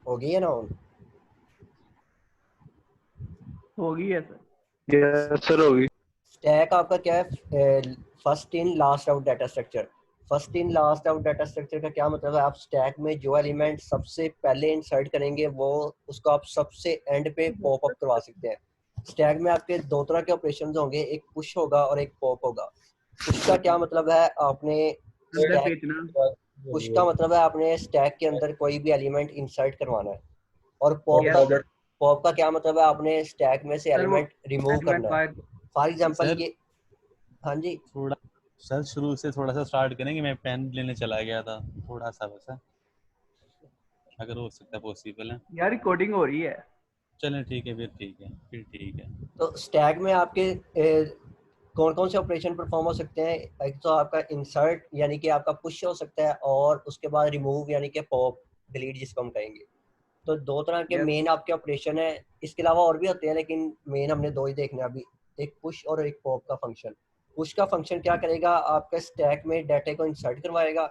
हो गई है ना ऑन? होगी है सर। यस सर होगी। स्टैक आपका क्या है? First in last out data structure. First in last out data structure का क्या मतलब है? आप स्टैक में जो एलिमेंट सबसे पहले इंसर्ट करेंगे वो उसको आप सबसे एंड पे पॉप अप करवा सकते हैं। स्टैक में आपके दो तरह के ऑपरेशंस होंगे, एक पुश होगा और एक पॉप होगा। पुश का क्या मतलब है? आपने अंदर स्टैक भेजना। पुश का मतलब है आपने स्टैक के अंदर कोई भी एलिमेंट इंसर्ट करवाना है। और पॉप यस का सर। पॉप का क्या मतलब है? आपने स्टैक में से सर वो एलिमेंट रिमूव एलिमेंट करना है। फायर। फॉर एग्जांपल सर ये, हाँ जी, थोड़ा सर शुरू से थोड़ा सा स्टार्ट करेंगे। मैं पेन लेने चला गया था थोड़ा सा, बस अगर हो सकता है पॉसिबल है। यार रिकॉर्डिंग हो रही है। चलें ठीक है, फिर ठीक है। तो स्टैक में आपके कौन कौन से ऑपरेशन परफॉर्म हो सकते हैं? एक तो आपका इंसर्ट यानी कि आपका पुश हो सकता है, और उसके बाद रिमूव यानी कि पॉप, डिलीट जिसको हम कहेंगे। तो दो तरह के यस। मेन आपके ऑपरेशन है। इसके अलावा और भी होते हैं लेकिन मेन हमने दो ही देखने अभी, एक पुश और एक पॉप का फंक्शन। पुश का फंक्शन क्या करेगा? आपके स्टैक में डाटा को इंसर्ट करवाएगा,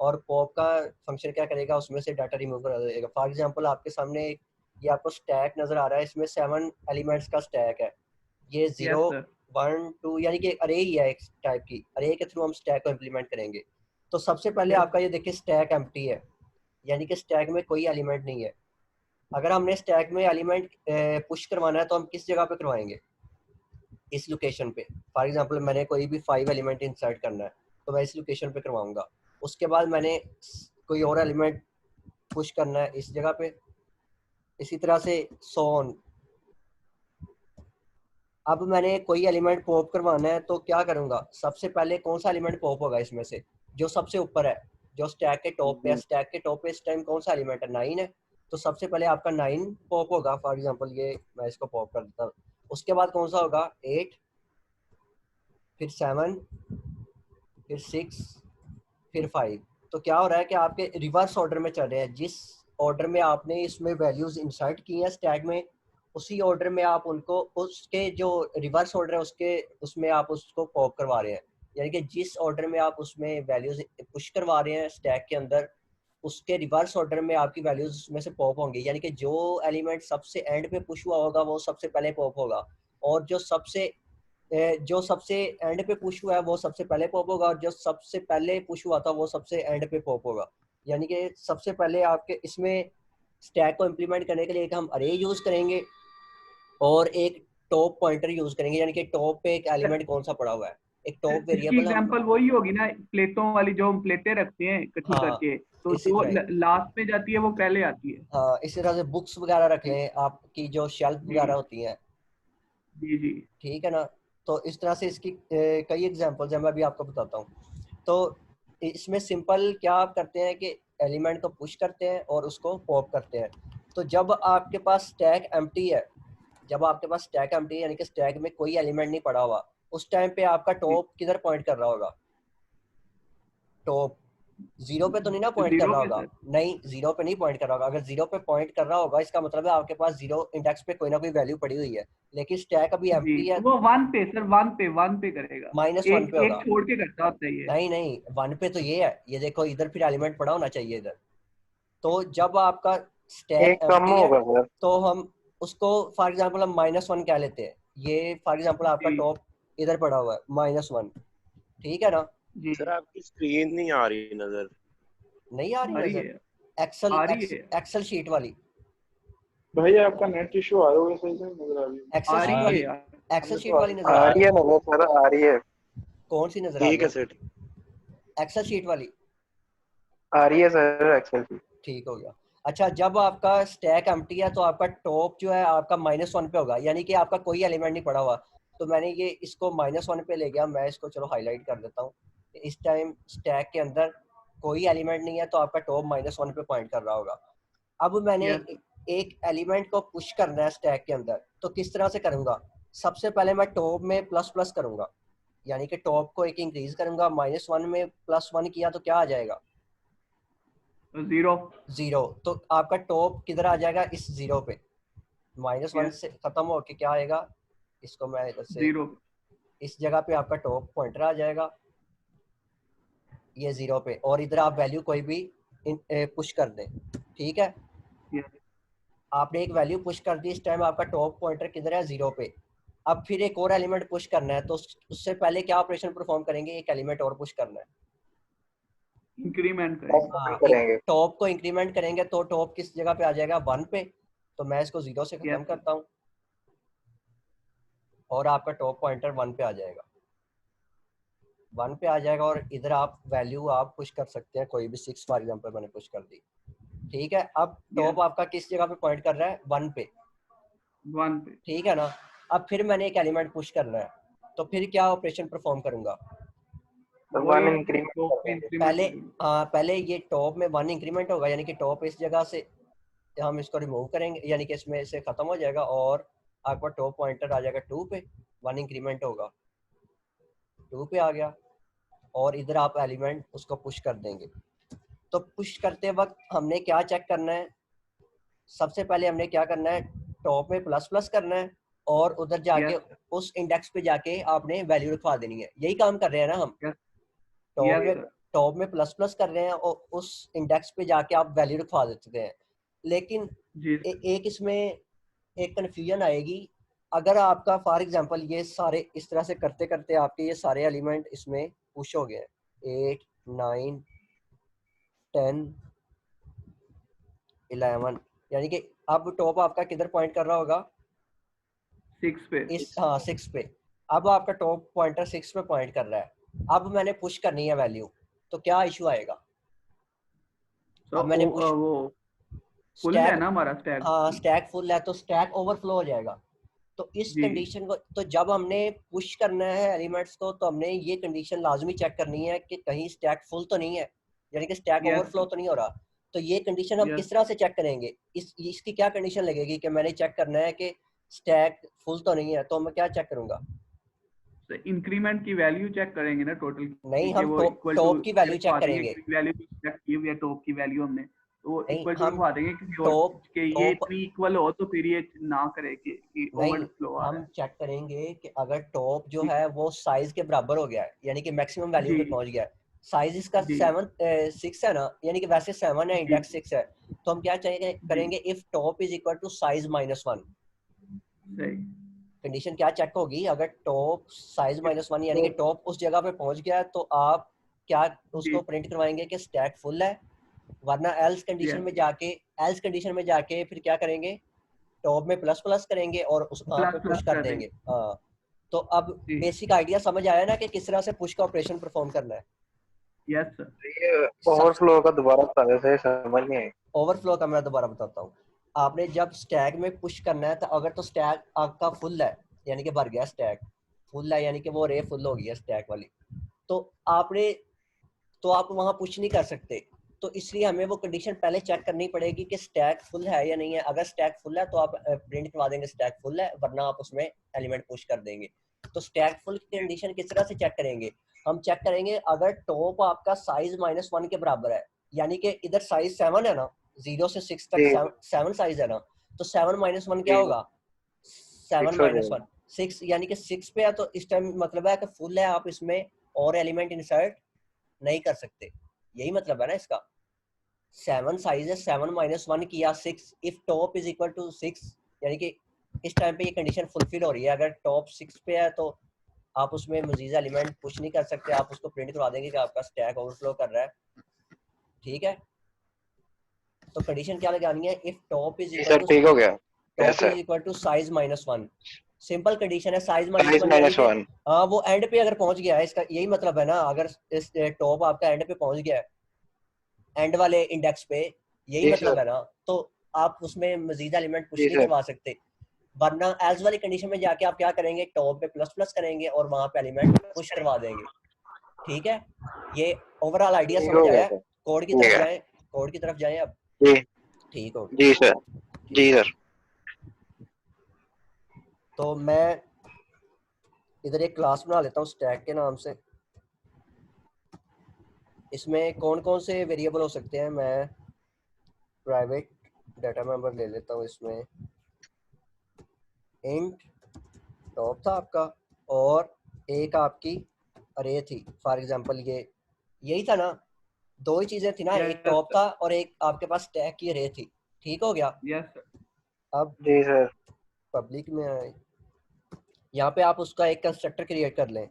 और पॉप का फंक्शन क्या करेगा? उसमें से डाटा रिमूव करा देगा। फॉर एग्जांपल आपके सामने ये आपको स्टैक नजर आ रहा है, इसमें 7 एलिमेंट्स का स्टैक है। ये यस 0 सर। 1 2 यानी कि अरे ही है, एक टाइप की अरे के थ्रू हम स्टैक को इम्प्लीमेंट करेंगे। तो सबसे पहले यस। आपका ये देखिए स्टैक एम्प्टी है, यानी कि स्टैक में कोई एलिमेंट नहीं है। अगर हमने स्टैक में एलिमेंट पुश करवाना है तो हम किस जगह पे करवाएंगे? इस लोकेशन पे। फॉर एग्जांपल मैंने कोई भी 5 एलिमेंट इंसर्ट करना है तो मैं इस लोकेशन पे करवाऊंगा। उसके बाद मैंने कोई और एलिमेंट पुश करना है इस जगह पे, इसी तरह से सो ऑन। अब मैंने कोई एलिमेंट पॉप करवाना है तो क्या करूंगा? सबसे पहले कौन सा एलिमेंट पॉप होगा इसमें से? जो सबसे ऊपर है, जो स्टैक के टॉप पे है। स्टैक के टॉप पे इस टाइम कौन सा एलिमेंट है? 9 है। तो सबसे पहले आपका 9 पॉप होगा। फॉर एग्जांपल ये मैं इसको पॉप कर देता हूँ। उसके बाद कौन सा होगा? 8, फिर 7, फिर 6, फिर 5। तो क्या हो रहा है कि आपके रिवर्स ऑर्डर में चल रहे हैं। जिस ऑर्डर में आपने इसमें वैल्यूज इंसर्ट की हैं स्टैक में, उसी ऑर्डर में आप उनको, उसके जो रिवर्स ऑर्डर है उसके उसमें आप उसको पॉप करवा रहे हैं। यानी कि जिस ऑर्डर में आप उसमें वैल्यूज पुश करवा रहे हैं स्टैक के अंदर, उसके रिवर्स ऑर्डर में आपकी वैल्यूज उसमें से पॉप होंगी। यानी कि जो एलिमेंट सबसे एंड पे पुश हुआ होगा वो सबसे पहले पॉप होगा, और जो सबसे एंड पे पुश हुआ है वो सबसे पहले पॉप होगा, और जो सबसे पहले पुश हुआ था वो सबसे एंड पे पॉप होगा। यानी कि सबसे पहले आपके इसमें स्टैक को इम्प्लीमेंट करने के लिए एक हम अरे यूज करेंगे और एक टॉप पॉइंटर यूज करेंगे। यानी कि टॉप पे एक एलिमेंट कौन सा पड़ा हुआ है, एक टॉप इसकी वेरिएबल हम। एग्जांपल वही होगी ना, प्लेटों वाली जो हम प्लेटें रखते हैं इकट्ठी हाँ, करके, तो इसी जो तरह ही। लास्ट में जाती है वो पहले आती है। हाँ, इसी तरह से बुक्स वगैरह रख लें, आपकी जो शेल्फ जी वगैरह होती हैं। जी जी। ठीक है ना? तो इस तरह से इसकी कई एग्जांपल्स हैं, मैं अभी आपको बताता हूँ। तो इसमें सिंपल क्या आप करते हैं कि एलिमेंट को पुश करते हैं और उसको पॉप करते हैं। तो जब आपके पास स्टैक एम्प्टी है, जब आपके पास स्टैक एम्प्टी है यानी कि स्टैक में कोई एलिमेंट नहीं पड़ा हुआ, उस टाइम पे आपका टॉप किधर पॉइंट कर रहा होगा? टॉप जीरो पे तो नहीं ना पॉइंट कर जीरो रहा पे होगा? सर। नहीं, जीरो पे नहीं पॉइंट कर रहा होगा। अगर जीरो पे पॉइंट कर रहा होगा इसका मतलब है आपके पास जीरो इंडेक्स पे कोई ना कोई वैल्यू पड़ी हुई है। लेकिन स्टैक अभी जी एम्प्टी है, तो वो वन पे सर, वन पे करेगा। -1 एक पे एक होगा। छोड़ के करता होता है ये। नहीं नहीं, 1 पे तो ये है, ये देखो इधर फिर एलिमेंट पड़ा होना चाहिए इधर। तो जब आपका स्टैक एक कम एम्प्टी है होगा सर। तो हम उसको फॉर एग्जांपल हम -1 कह लेते हैं। ये फॉर एग्जांपल आपका जी टॉप इधर पड़ा हुआ है -1। ठीक है ना? जी। सर आपकी स्क्रीन नहीं आ रही नजर। नहीं आ रही आ रही नजर? है। एक्सेल आ रही है। एक्सेल शीट वाली, भाई आपका नेट इशू आ रहा होगा, सही से नहीं नजर आ रही है। एक्सेल आ शीट रही हाँ है वाली, यार। एक्सेल हमें तो शीट आ वाली रही नजर आ आ रही रही है? है ना सर, आ रही है। कौन सी नजर आ रही ठीक है है? सर। एक्सेल शीट वाली? आ रही है सर एक्सेल की। ठीक हो गया। अच्छा, जब आपका स्टैक एम्प्टी है तो आपका टॉप जो है आपका -1 पे होगा, यानी कि आपका कोई एलिमेंट नहीं पड़ा हुआ। तो मैंने ये इसको -1 पे ले गया, मैं इसको चलो हाईलाइट कर देता हूँ। इस टाइम स्टैक के अंदर कोई एलिमेंट नहीं है तो आपका टॉप -1 पे पॉइंट कर रहा होगा। अब मैंने यस। एक एलिमेंट को पुश करना है स्टैक के अंदर, तो किस तरह से करूंगा? सबसे पहले मैं टॉप में प्लस प्लस करूंगा, यानी कि टॉप को एक इंक्रीज करूंगा। -1 में +1 किया तो क्या आ जाएगा? जीरो। 0। तो आपका टॉप किधर आ जाएगा? इस 0 पे। -1 यस। से खत्म होके क्या आएगा? इसको मैं इधर से, जीरो। इस जगह पे आपका टॉप पॉइंटर आ जाएगा, ये 0 पे। और इधर आप वैल्यू कोई भी पुश कर दें। ठीक है? Yes. आपने एक वैल्यू पुश कर दी, इस टाइम आपका टॉप पॉइंटर किधर है, 0 पे। अब फिर एक और एलिमेंट पुश करना है, तो उससे पहले क्या ऑपरेशन परफॉर्म करेंगे, एक एलिमेंट और पुश करना है। इंक्रीमेंट टॉप करेंगे। को हाँ, करेंगे। टॉप को इंक्रीमेंट करेंगे, तो टॉप किस जगह पे आ जाएगा, 1 पे। तो मैं इसको 0 से खत्म Yes. करता हूँ और आपका टॉप पॉइंटर 1 पे आ जाएगा, 1 पे आ जाएगा। और इधर आप वैल्यू आप पुश कर सकते हैं, कोई भी 6 फॉर एग्जांपल मैंने पुश कर दी, ठीक है। अब टॉप Yes. आपका किस जगह पे पॉइंट कर रहा है, 1 पे, 1 पे। ठीक है ना। अब फिर मैंने एक एलिमेंट पुश करना है, तो फिर क्या ऑपरेशन परफॉर्म करूंगा, तो वही 1 इंक्रीमेंट टॉप कर पे देंगे। इंक्रीमेंट पहले करेंगे। पहले ये टॉप में 1 इंक्रीमेंट होगा, यानी कि टॉप इस जगह से हम इसको रिमूव करेंगे, यानी कि इसमें से खत्म हो जाएगा, और आपका टॉप पॉइंटर आ जाएगा 2 पे, 1 इंक्रीमेंट होगा, 2 पे आ गया। और इधर आप एलिमेंट उसको पुश कर देंगे। तो पुश करते वक्त हमने क्या चेक करना है, सबसे पहले हमने क्या करना है, टॉप में प्लस प्लस करना है, और उधर जाके Yes. उस इंडेक्स पे जाके आपने वैल्यू लिखवा देनी है। यही काम कर रहे हैं ना हम, Yes. टॉप Yes, में sir. टॉप में प्लस प्लस कर रहे हैं और उस इंडेक्स पे जाके आप वैल्यू लिखवा देते हैं। लेकिन जी। एक इसमें एक कन्फ्यूजन आएगी, अगर आपका फॉर एग्जांपल ये सारे इस तरह से करते करते आपके ये सारे एलिमेंट इसमें पुश हो गए, 8 9 10 11, यानी कि अब टॉप आपका किधर पॉइंट कर रहा होगा, 6 पे। इस, हाँ 6 पे। अब आपका टॉप पॉइंटर 6 पे पॉइंट कर रहा है। अब मैंने पुश करनी है वैल्यू, तो क्या इशू आएगा, तो अब मैंने पुश वो फुल है स्टैक, ना हमारा स्टैक। हाँ स्टैक फुल है, तो स्टैक ओवरफ्लो हो जाएगा। तो इस जी। कंडीशन को, तो जब हमने पुश करना है एलिमेंट्स को, तो हमने ये कंडीशन लाजमी चेक करनी है कि कहीं स्टैक फुल तो नहीं है, यानी कि स्टैक Yes. ओवरफ्लो तो नहीं हो रहा। तो ये कंडीशन हम Yes. किस तरह से चेक करेंगे, इसकी क्या कंडीशन लगेगी कि मैंने चेक करना है कि स्टैक फुल तो नहीं है, तो मैं क्या चेक करूंगा, तो इंक्रीमेंट की वैल्यू चेक करेंगे ना टोटल नहीं की, हम वो इक्वल टू टॉप की वैल्यू चेक लिखवा देंगे करेंगे, कि वैल्यू चेक की हुई है टॉप की वैल्यू हमने, तो वो नहीं इक्वल टू हम लिखवा देंगे टॉप कि ये टॉप इतनी इक्वल हो तो फिर ये ना करे कि नहीं, ओवरफ्लो आ रहा हम है। चेक करेंगे कि अगर टॉप जो जी। है वो साइज के बराबर हो गया है, यानी कि मैक्सिमम वैल्यू जी। पे पहुंच गया है, साइज इसका जी। 6 है ना, यानी कि वैसे 7 है, जी। इंडेक्स 6 है, तो हम क्या चाहिए जी। करेंगे, if top is equal to size -1। सही। कंडीशन क्या चेक होगी, अगर टॉप साइज -1 यानी कि टॉप उस जगह पे पहुंच गया है, तो आप क्या जी। उसको प्रिंट करवाएंगे कि स्टैक फुल है, वरना एल्स कंडीशन Yes. में जाके फिर क्या करेंगे, टॉप में प्लस प्लस करेंगे और उस वहां प्लस पे पुश प्लस कर कर देंगे। देंगे। हाँ, तो अब जी। बेसिक आइडिया समझ आया ना कि किस तरह से पुश का ऑपरेशन परफॉर्म करना है। Yes sir. ये ओवरफ्लो का दोबारा बता देते, समझ नहीं आई। ओवरफ्लो का मैं दोबारा बताता हूँ। आपने जब स्टैक में पुश करना है, तो अगर तो स्टैक आपका फुल है, यानी कि भर गया स्टैक फुल है, यानी कि वो रे फुल हो गई है स्टैक वाली, तो आपने तो आप वहां पुश नहीं कर सकते। तो इसलिए हमें वो कंडीशन पहले चेक करनी पड़ेगी कि स्टैक फुल है या नहीं है। अगर स्टैक फुल है तो आप प्रिंट करवा देंगे स्टैक फुल है, वरना आप उसमें एलिमेंट पुश कर देंगे। तो स्टैक फुल की कंडीशन किस तरह से चेक करेंगे, हम चेक करेंगे अगर टॉप आपका साइज -1 के बराबर है, यानी कि इधर साइज 7 है ना, 0 से 6 तक जी 7 साइज है ना, तो 7 -1 क्या जी होगा, 7 6 हो -1 जाएगा। 6, यानी कि 6 पे है, तो इस टाइम मतलब है कि फुल है, आप इसमें और एलिमेंट इंसर्ट नहीं कर सकते, यही मतलब है ना इसका। 7 साइज है, 7 -1 किया 6, if top is equal to 6, यानी कि इस टाइम पे ये कंडीशन फुलफिल हो रही है। अगर टॉप 6 पे है, तो आप उसमें मजीद एलिमेंट पुश नहीं कर सकते, आप उसको प्रिंट करवा देंगे कि आपका स्टैक ओवरफ्लो कर रहा है, ठीक है। तो कंडीशन क्या लगानी है, इफ टॉप इज जी इक्वल सर, टू ठीक हो गया। Yes sir. Size -1, simple condition है, साइज साइज -1 यानी कि -1। हाँ वो एंड पे अगर पहुंच गया है, इसका यही मतलब है ना, अगर इस टॉप आपका एंड पे पहुंच गया है, एंड वाले इंडेक्स पे, यही जी मतलब सर। है ना, तो आप उसमें मजीद एलिमेंट पुश जी नहीं सर। करवा सकते। वरना एल्स वाली कंडीशन में जाके आप क्या करेंगे, टॉप पे प्लस प्लस करेंगे और वहां पे एलिमेंट पुश करवा देंगे, ठीक है। ये ओवरऑल आइडिया ठीक समझ हो गया आया, सर। कोड की ठीक तरफ है। जाएं, कोड की तरफ जाएं अब, जी ठीक हो जी सर। ठीक। जी सर। तो मैं इधर एक क्लास बना लेता हूँ स्टैक के नाम से। इसमें कौन कौन से वेरिएबल हो सकते हैं, मैं प्राइवेट डाटा मेंबर ले लेता हूँ। इसमें इंट टॉप था आपका, और एक आपकी अरे थी, फॉर एग्जांपल ये यही था ना, दो ही चीजें थी ना, एक यस टॉप सर। था और एक आपके पास स्टैक की अरे थी। ठीक हो गया। Yes sir. अब जी सर। पब्लिक में आए, यहाँ पे आप उसका एक कंस्ट्रक्टर क्रिएट कर लें।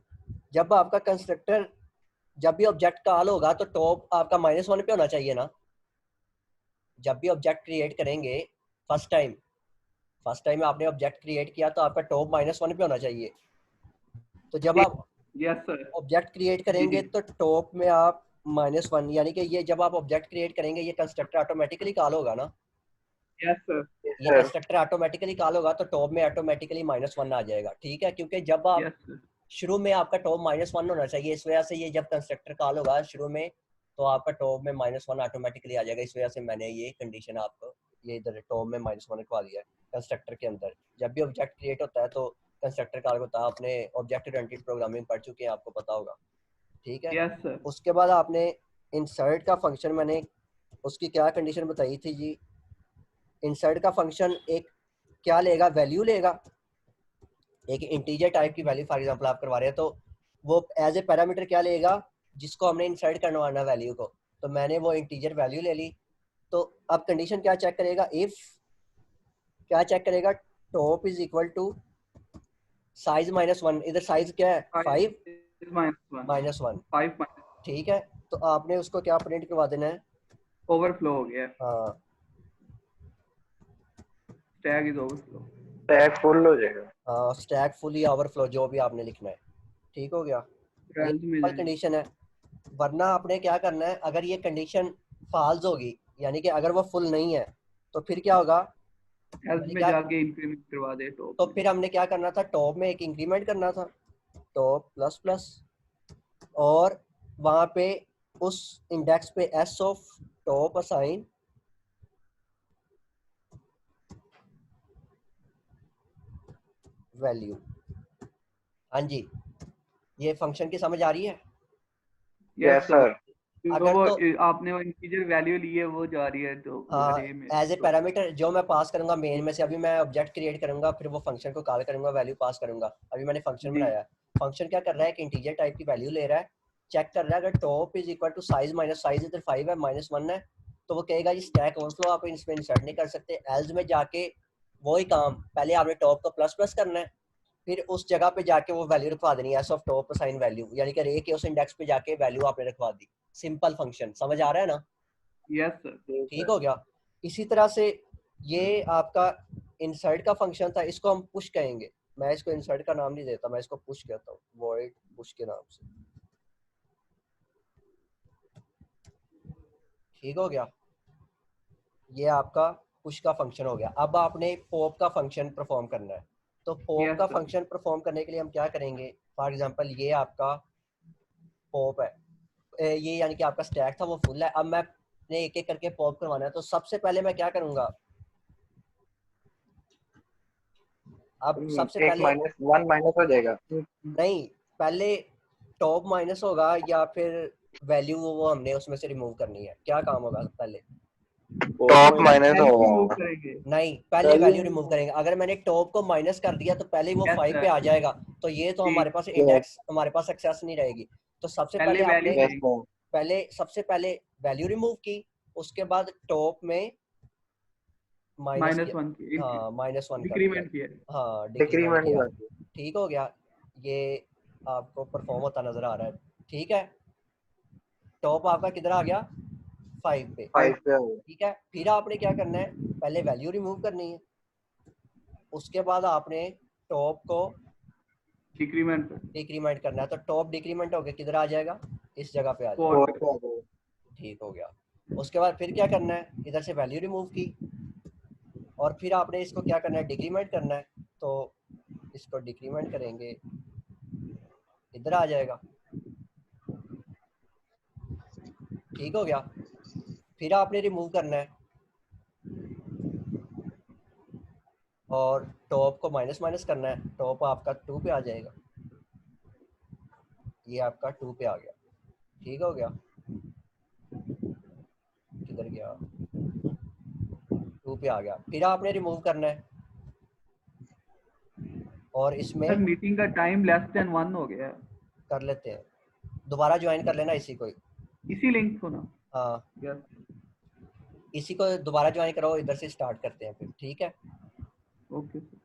जब आपका कंस्ट्रक्टर, जब भी ऑब्जेक्ट कॉल होगा तो टॉप आपका -1 पे होना चाहिए ना। जब भी ऑब्जेक्ट क्रिएट करेंगे फर्स्ट टाइम आपने ऑब्जेक्ट क्रिएट किया तो आपका टॉप -1 पे होना चाहिए। तो जब आप यस सर। ऑब्जेक्ट क्रिएट जी करेंगे जी। तो टॉप में आप -1, यानी कि ये जब आप ऑब्जेक्ट क्रिएट करेंगे ये कंस्ट्रक्टर ऑटोमेटिकली कॉल होगा ना। Yes sir. जी ये सर। कंस्ट्रक्टर ऑटोमेटिकली कॉल होगा तो टॉप में ऑटोमेटिकली -1 आ जाएगा। ठीक है, क्योंकि जब आप यस सर। शुरू में आपका टॉप -1 होना चाहिए, इस वजह से ये जब कंस्ट्रक्टर कॉल होगा शुरू में तो आपका टॉप में -1 ऑटोमेटिकली आ जाएगा। इस वजह से मैंने ये कंडीशन आपको ये इधर टॉप में -1 लिखवा दिया है कंस्ट्रक्टर के अंदर। जब भी ऑब्जेक्ट क्रिएट होता है तो कंस्ट्रक्टर कॉल होता है। आपने ऑब्जेक्ट ओरिएंटेड प्रोग्रामिंग पढ़ चुके हैं, आपको पता होगा। ठीक है, यस सर। उसके बाद आपने इंसर्ट का फंक्शन, मैंने उसकी क्या कंडीशन बताई थी जी। इंसर्ट का फंक्शन एक क्या लेगा, वैल्यू लेगा, एक इंटीजर टाइप की वैल्यू फॉर एग्जांपल आप करवा रहे हैं तो वो एज ए पैरामीटर क्या लेगा, जिसको हमने इंसर्ट करवाना वैल्यू को। तो मैंने वो इंटीजर वैल्यू ले ली। तो अब कंडीशन क्या चेक करेगा, इफ क्या चेक करेगा, top is equal to size -1। इधर साइज क्या है 5 -1। 5 ठीक है, तो आपने उसको क्या प्रिंट करवा देना है, ओवरफ्लो हो गया। हाँ tag is overflow. Tag full हो जाएगा। स्टैक फुली ओवरफ्लो जो भी आपने लिखना है। ठीक हो गया, ये ट्रेंड में सिंपल कंडीशन है। वरना आपने क्या करना है, अगर ये कंडीशन फॉल्स होगी यानी कि अगर वो फुल नहीं है तो फिर क्या होगा, एल्स में क्या, जाके इंक्रीमेंट करवा दे टॉप तो में। फिर हमने क्या करना था, टॉप में एक इंक्रीमेंट करना था, टॉप प्लस प्लस, और वहां पे उस इंडेक्स पे S of top assign value. हाँ जी, ये फंक्शन की समझ आ रही है। Yes sir. अगर वो तो आपने वो इंटीजर वैल्यू ली है वो जा रही है तो अरे में एज ए पैरामीटर जो मैं पास करूंगा मेन में से, अभी मैं ऑब्जेक्ट क्रिएट करूंगा फिर वो फंक्शन को कॉल करूंगा, वैल्यू पास करूंगा। अभी मैंने फंक्शन जी। बनाया है, फंक्शन क्या कर रहा है, एक इंटीजर टाइप की वैल्यू ले रहा है, चेक कर रहा है अगर top is equal to size minus size इधर 5 है -1 है तो वो कहेगा ये स्टैक ओवरफ्लो आप इसमें इंसर्ट नहीं कर सकते। एल्स में जाके वही काम, पहले आपने टॉप को प्लस प्लस करना है, फिर उस जगह पे जाके वो वैल्यू रखवा देनी है S of top assign value, यानी कि रे के उस इंडेक्स पे जाके वैल्यू आपने रखवा दी। सिंपल फंक्शन, समझ आ रहा है ना। Yes sir. ठीक हो गया। इसी तरह से ये आपका इंसर्ट का फंक्शन था, इसको हम पुश कहेंगे। मैं इसको इंसर्ट का नाम नहीं देता, मैं इसको पुश कहता हूँ, वॉइड पुश के नाम से। ठीक हो गया, ये आपका पुश का फंक्शन हो गया। अब आपने पॉप का फंक्शन परफॉर्म करना है। तो पॉप यस का सर। फंक्शन परफॉर्म करने के लिए हम क्या करेंगे, फॉर एग्जांपल ये आपका पॉप है, ये यानी कि आपका स्टैक था वो फुल है। अब मैं ने एक एक करके पॉप करवाना है तो सबसे पहले मैं क्या करूंगा, अब सबसे एक पहले -1 माइनस हो जाएगा। नहीं, पहले टॉप माइनस होगा या फिर वैल्यू वो हमने उसमें से रिमूव करनी है, क्या काम होगा पहले। टॉप माइनस वैल्यू होगा। रिमूव करेंगे। नहीं, पहले वैल्यू रिमूव करेंगे। अगर मैंने टॉप को माइनस कर दिया तो पहले वो यस 5 पे सर। आ जाएगा, तो ये तो जी। हमारे पास यस इंडेक्स, हमारे पास एक्सेस नहीं रहेगी। तो सबसे पहले पहले वैल्यू आपने यस सर। पहले सबसे पहले वैल्यू रिमूव की, उसके बाद टॉप में माइनस किया, -1 की हाँ -1 कर दिया, डिक्रीमेंट किया। हाँ डिक्रीमेंट डिक्रीमेंट किया। हो जाती ठीक हो गया, ये आपको परफॉर्म होता नजर आ रहा है। ठीक है, टॉप आपका किधर आ गया, 5 पे। 5 पे होगा। ठीक है, फिर आपने क्या करना है, पहले वैल्यू रिमूव करनी है, उसके बाद आपने टॉप को डिक्रीमेंट डिक्रीमेंट करना है। तो टॉप डिक्रीमेंट होकर किधर आ जाएगा, इस जगह पे आ जाएगा। 4 4 पे। पे आ जाएगा। ठीक हो गया, उसके बाद फिर क्या करना है, इधर से वैल्यू रिमूव की और फिर आपने इसको क्या करना है, डिक्रीमेंट करना है। तो इसको डिक्रीमेंट करेंगे, इधर आ जाएगा। ठीक हो गया, फिर आपने रिमूव करना है और टॉप को माइनस माइनस करना है, टॉप आपका 2 पे आ जाएगा, ये आपका 2 पे आ गया। ठीक हो गया, किधर गया, 2 पे आ गया। फिर आपने रिमूव करना है और इसमें सर मीटिंग का टाइम <1 हो गया है। कर लेते हैं, दोबारा ज्वाइन कर लेना इसी को ही। इसी लिंक को ना। हाँ, यस। किसी को दोबारा ज्वाइन कराओ, इधर से स्टार्ट करते हैं फिर, ठीक है? Okay sir.